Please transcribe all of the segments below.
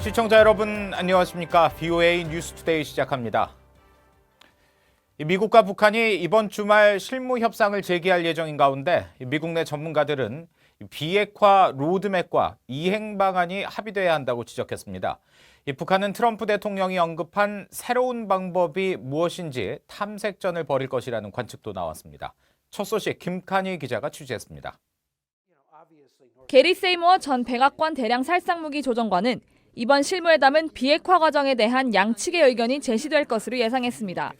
시청자 여러분 안녕하십니까? VOA 뉴스투데이 시작합니다. 미국과 북한이 이번 주말 실무 협상을 재개할 예정인 가운데 미국 내 전문가들은 비핵화 로드맵과 이행 방안이 합의돼야 한다고 지적했습니다. 북한은 트럼프 대통령이 언급한 새로운 방법이 무엇인지 탐색전을 벌일 것이라는 관측도 나왔습니다. 첫 소식 김칸희 기자가 취재했습니다. 게리 세이모어 전 백악관 대량 살상무기 조정관은 이번 실무회담은 비핵화 과정에 대한 양측의 의견이 제시될 것으로 예상했습니다.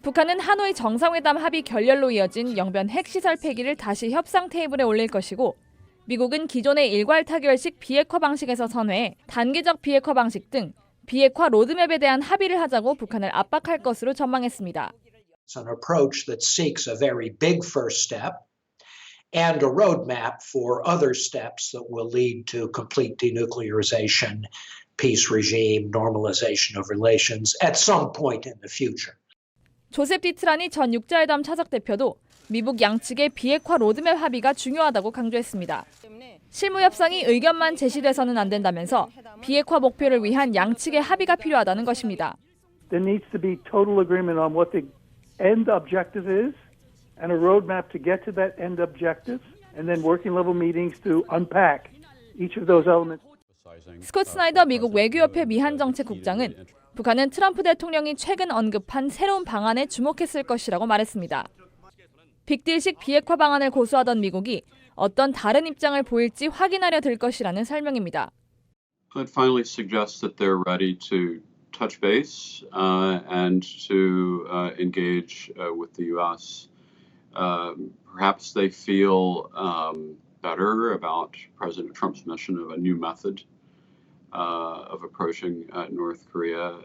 북한은 하노이 정상회담 합의 결렬로 이어진 영변 핵시설 폐기를 다시 협상 테이블에 올릴 것이고 미국은 기존의 일괄 타결식 비핵화 방식에서 선회해 단계적 비핵화 방식 등 비핵화 로드맵에 대한 합의를 하자고 북한을 압박할 것으로 전망했습니다. It's an approach that seeks a very big first step and a roadmap for other steps that will lead to complete denuclearization, peace regime, normalization of relations at some point in the future. 조셉 디트라니 전 육자회담 차석 대표도 미국 양측의 비핵화 로드맵 합의가 중요하다고 강조했습니다. 실무 협상이 의견만 제시돼서는 안 된다면서 비핵화 목표를 위한 양측의 합의가 필요하다는 것입니다. There needs to be total agreement on what the end objective is and a roadmap to get to that end objective and then working level meetings to unpack each of those elements. 스콧 스나이더 미국 외교협회 미한정책국장은 북한은 트럼프 대통령이 최근 언급한 새로운 방안에 주목했을 것이라고 말했습니다. 빅딜식 비핵화 방안을 고수하던 미국이 어떤 다른 입장을 보일지 확인하려 들 것이라는 설명입니다. It finally suggests that they're ready to touch base and to engage with the U.S. Perhaps they feel better about President Trump's mission of a new method of approaching North Korea.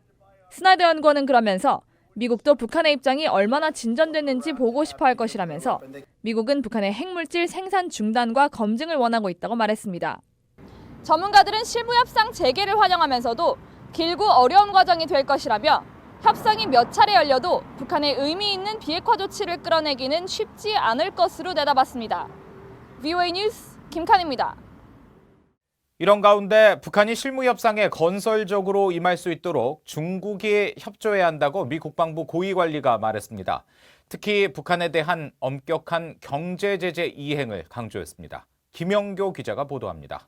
스나이더 연구원은 그러면서 미국도 북한의 입장이 얼마나 진전됐는지 보고 싶어 할 것이라면서 미국은 북한의 핵물질 생산 중단과 검증을 원하고 있다고 말했습니다. 전문가들은 실무 협상 재개를 환영하면서도 길고 어려운 과정이 될 것이라며 협상이 몇 차례 열려도 북한의 의미 있는 비핵화 조치를 끌어내기는 쉽지 않을 것으로 내다봤습니다. VOA 뉴스 김칸입니다. 이런 가운데 북한이 실무 협상에 건설적으로 임할 수 있도록 중국이 협조해야 한다고 미 국방부 고위 관리가 말했습니다. 특히 북한에 대한 엄격한 경제 제재 이행을 강조했습니다. 김영교 기자가 보도합니다.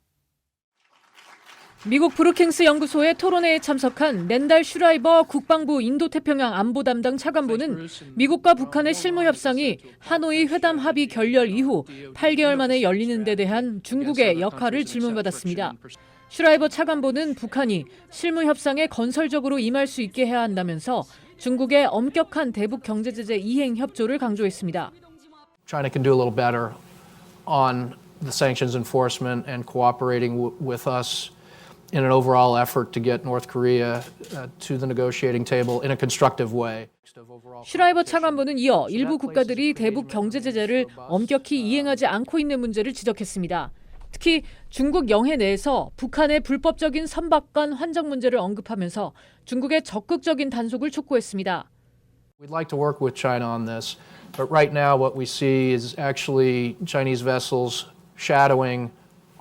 미국 브루킹스 연구소의 토론회에 참석한 랜달 슈라이버 국방부 인도태평양 안보 담당 차관보는 미국과 북한의 실무 협상이 하노이 회담 합의 결렬 이후 8개월 만에 열리는 데 대한 중국의 역할을 질문받았습니다. 슈라이버 차관보는 북한이 실무 협상에 건설적으로 임할 수 있게 해야 한다면서 중국의 엄격한 대북 경제 제재 이행 협조를 강조했습니다. China can do a little better on the sanctions enforcement and cooperating with us in an overall effort to get North Korea to the negotiating table in a constructive way. 슈라이버 차관보는 이어 일부 국가들이 대북 경제 제재를 엄격히 이행하지 않고 있는 문제를 지적했습니다. 특히 중국 영해 내에서 북한의 불법적인 선박간 환적 문제를 언급하면서 중국의 적극적인 단속을 촉구했습니다. We'd like to work with China on this, but right now what we see is actually Chinese vessels shadowing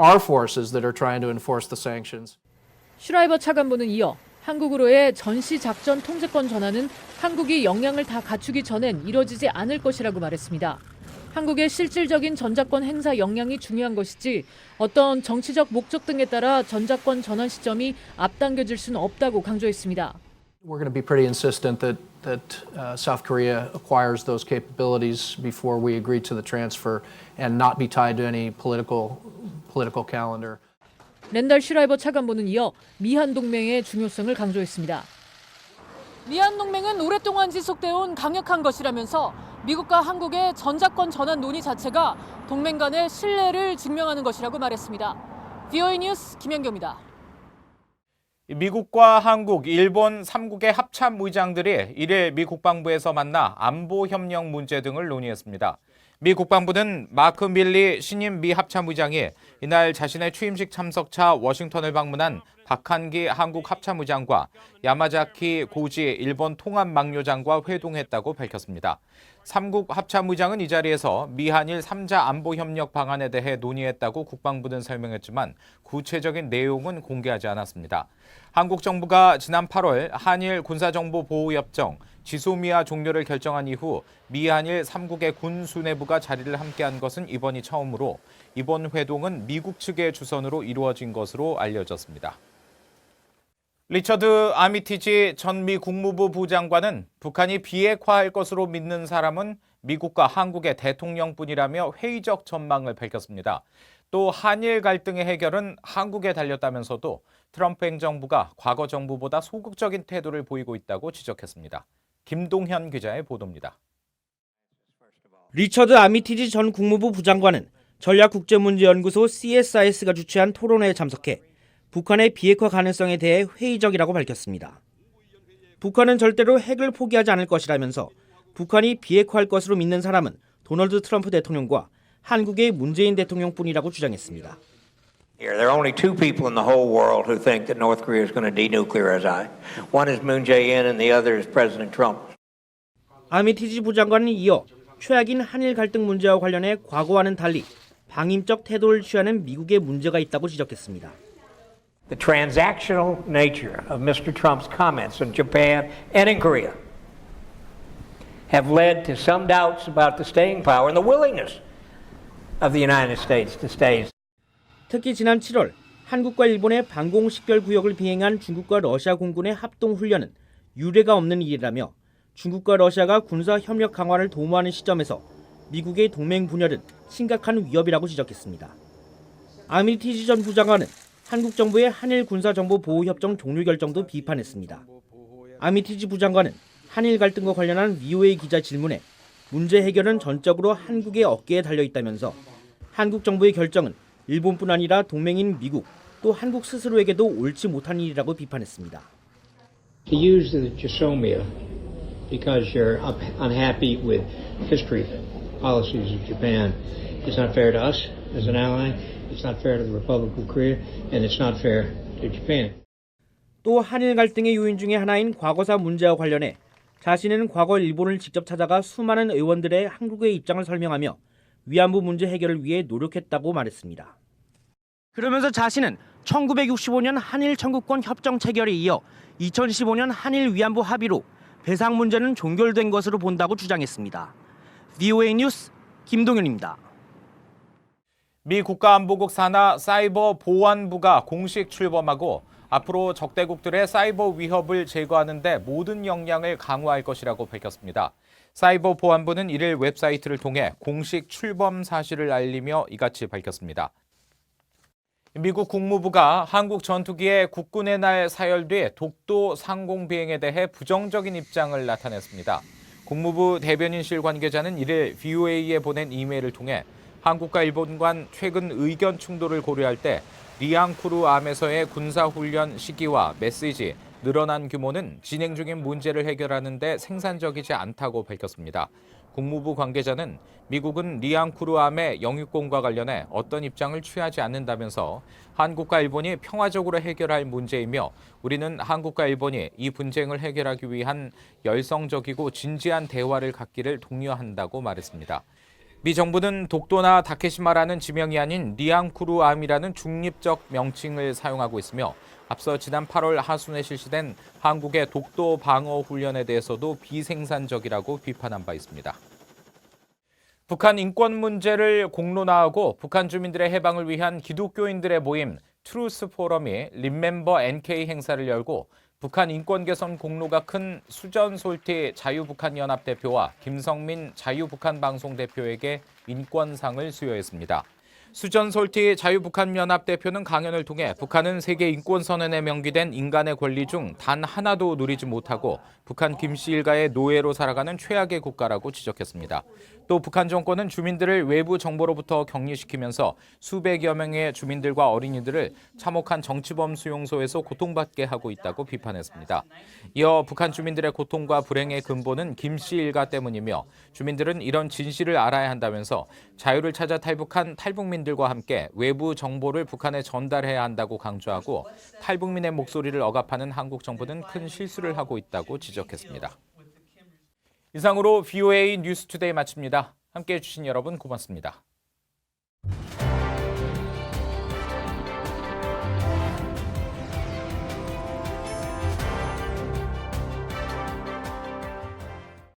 our forces that are trying to enforce the sanctions. 슈라이버 차관보는 이어 한국으로의 전시 작전 통제권 전환은 한국이 역량을 다 갖추기 전엔 이뤄지지 않을 것이라고 말했습니다. 한국의 실질적인 전자권 행사 역량이 중요한 것이지 어떤 정치적 목적 등에 따라 전자권 전환 시점이 앞당겨질 수는 없다고 강조했습니다. We're going to be pretty insistent that South Korea acquires those capabilities before we agree to the transfer and not be tied to any political calendar. 랜달 슈라이버 차관보는 이어 미한 동맹의 중요성을 강조했습니다. 미한 동맹은 오랫동안 지속되어 온 강력한 것이라면서 미국과 한국의 전자권 전환 논의 자체가 동맹 간의 신뢰를 증명하는 것이라고 말했습니다. VOA 뉴스 김현경입니다. 미국과 한국, 일본 3국의 합참 의장들이 이를 미 국방부에서 만나 안보 협력 문제 등을 논의했습니다. 미 국방부는 마크 밀리 신임 미 합참의장이 이날 자신의 취임식 참석차 워싱턴을 방문한 박한기 한국 합참의장과 야마자키 고지 일본 통합망료장과 회동했다고 밝혔습니다. 3국 합참의장은 이 자리에서 미한일 3자 안보협력 방안에 대해 논의했다고 국방부는 설명했지만 구체적인 내용은 공개하지 않았습니다. 한국 정부가 지난 8월 한일 군사정보보호협정 지소미아 종료를 결정한 이후 미한일 3국의 군 수뇌부가 자리를 함께한 것은 이번이 처음으로 이번 회동은 미국 측의 주선으로 이루어진 것으로 알려졌습니다. 리처드 아미티지 전 미 국무부 부장관은 북한이 비핵화할 것으로 믿는 사람은 미국과 한국의 대통령뿐이라며 회의적 전망을 밝혔습니다. 또 한일 갈등의 해결은 한국에 달렸다면서도 트럼프 행정부가 과거 정부보다 소극적인 태도를 보이고 있다고 지적했습니다. 김동현 기자의 보도입니다. 리처드 아미티지 전 국무부 부장관은 전략국제문제연구소 CSIS가 주최한 토론회에 참석해 북한의 비핵화 가능성에 대해 회의적이라고 밝혔습니다. 북한은 절대로 핵을 포기하지 않을 것이라면서 북한이 비핵화할 것으로 믿는 사람은 도널드 트럼프 대통령과 한국의 문재인 대통령뿐이라고 주장했습니다. There are only two people in the whole world who think that North Korea is going to denuclearize. One is Moon Jae-in and the other is President Trump. 아미티지 부장관은 이어 최악인 한일 갈등 문제와 관련해 과거와는 달리 방임적 태도를 취하는 미국의 문제가 있다고 지적했습니다. The transactional nature of Mr. Trump's comments on Japan and in Korea have led to some doubts about the staying power and the willingness of the United States to stay. 특히 지난 7월 한국과 일본의 방공식별 구역을 비행한 중국과 러시아 공군의 합동훈련은 유례가 없는 일이라며 중국과 러시아가 군사 협력 강화를 도모하는 시점에서 미국의 동맹 분열은 심각한 위협이라고 지적했습니다. 아미티지 전 부장관은 한국 정부의 한일 군사정보보호협정 종료 결정도 비판했습니다. 아미티지 부장관은 한일 갈등과 관련한 VOA 기자 질문에 문제 해결은 전적으로 한국의 어깨에 달려있다면서 한국 정부의 결정은 일본뿐 아니라 동맹인 미국 또 한국 스스로에게도 옳지 못한 일이라고 비판했습니다. To use the Jisomia because you're unhappy with history policies of Japan is not fair to us as an ally. It's not fair to the Republic of Korea, and it's not fair to Japan. 또 한일 갈등의 요인 중에 하나인 과거사 문제와 관련해 자신은 과거 일본을 직접 찾아가 수많은 의원들의 한국의 입장을 설명하며 위안부 문제 해결을 위해 노력했다고 말했습니다. 그러면서 자신은 1965년 한일 청구권 협정 체결에 이어 2015년 한일 위안부 합의로 배상 문제는 종결된 것으로 본다고 주장했습니다. VOA 뉴스 김동현입니다. 미 국가안보국 산하 사이버 보안부가 공식 출범하고 앞으로 적대국들의 사이버 위협을 제거하는 데 모든 역량을 강화할 것이라고 밝혔습니다. 사이버 보안부는 이를 웹사이트를 통해 공식 출범 사실을 알리며 이같이 밝혔습니다. 미국 국무부가 한국 전투기의 국군의 날 사열 뒤 독도 상공 비행에 대해 부정적인 입장을 나타냈습니다. 국무부 대변인실 관계자는 이를 VOA에 보낸 이메일을 통해 한국과 일본 간 최근 의견 충돌을 고려할 때 리앙쿠르암에서의 군사훈련 시기와 메시지, 늘어난 규모는 진행 중인 문제를 해결하는 데 생산적이지 않다고 밝혔습니다. 국무부 관계자는 미국은 리앙쿠르암의 영유권과 관련해 어떤 입장을 취하지 않는다면서 한국과 일본이 평화적으로 해결할 문제이며 우리는 한국과 일본이 이 분쟁을 해결하기 위한 열성적이고 진지한 대화를 갖기를 독려한다고 말했습니다. 미 정부는 독도나 다케시마라는 지명이 아닌 리앙쿠르암이라는 중립적 명칭을 사용하고 있으며 앞서 지난 8월 하순에 실시된 한국의 독도 방어 훈련에 대해서도 비생산적이라고 비판한 바 있습니다. 북한 인권 문제를 공론화하고 북한 주민들의 해방을 위한 기독교인들의 모임 트루스 포럼이 림멤버 NK 행사를 열고 북한 인권 개선 공로가 큰 수전 솔티 자유북한연합 대표와 김성민 자유북한 방송 대표에게 인권상을 수여했습니다. 수전 솔티 자유북한연합 대표는 강연을 통해 북한은 세계 인권선언에 명기된 인간의 권리 중 단 하나도 누리지 못하고 북한 김씨 일가의 노예로 살아가는 최악의 국가라고 지적했습니다. 또 북한 정권은 주민들을 외부 정보로부터 격리시키면서 수백여 명의 주민들과 어린이들을 참혹한 정치범 수용소에서 고통받게 하고 있다고 비판했습니다. 이어 북한 주민들의 고통과 불행의 근본은 김씨 일가 때문이며 주민들은 이런 진실을 알아야 한다면서 자유를 찾아 탈북한 탈북민 시민들과 함께 외부 정보를 북한에 전달해야 한다고 강조하고 탈북민의 목소리를 억압하는 한국 정부는 큰 실수를 하고 있다고 지적했습니다. 이상으로 VOA 뉴스투데이 마칩니다. 함께해 주신 여러분 고맙습니다.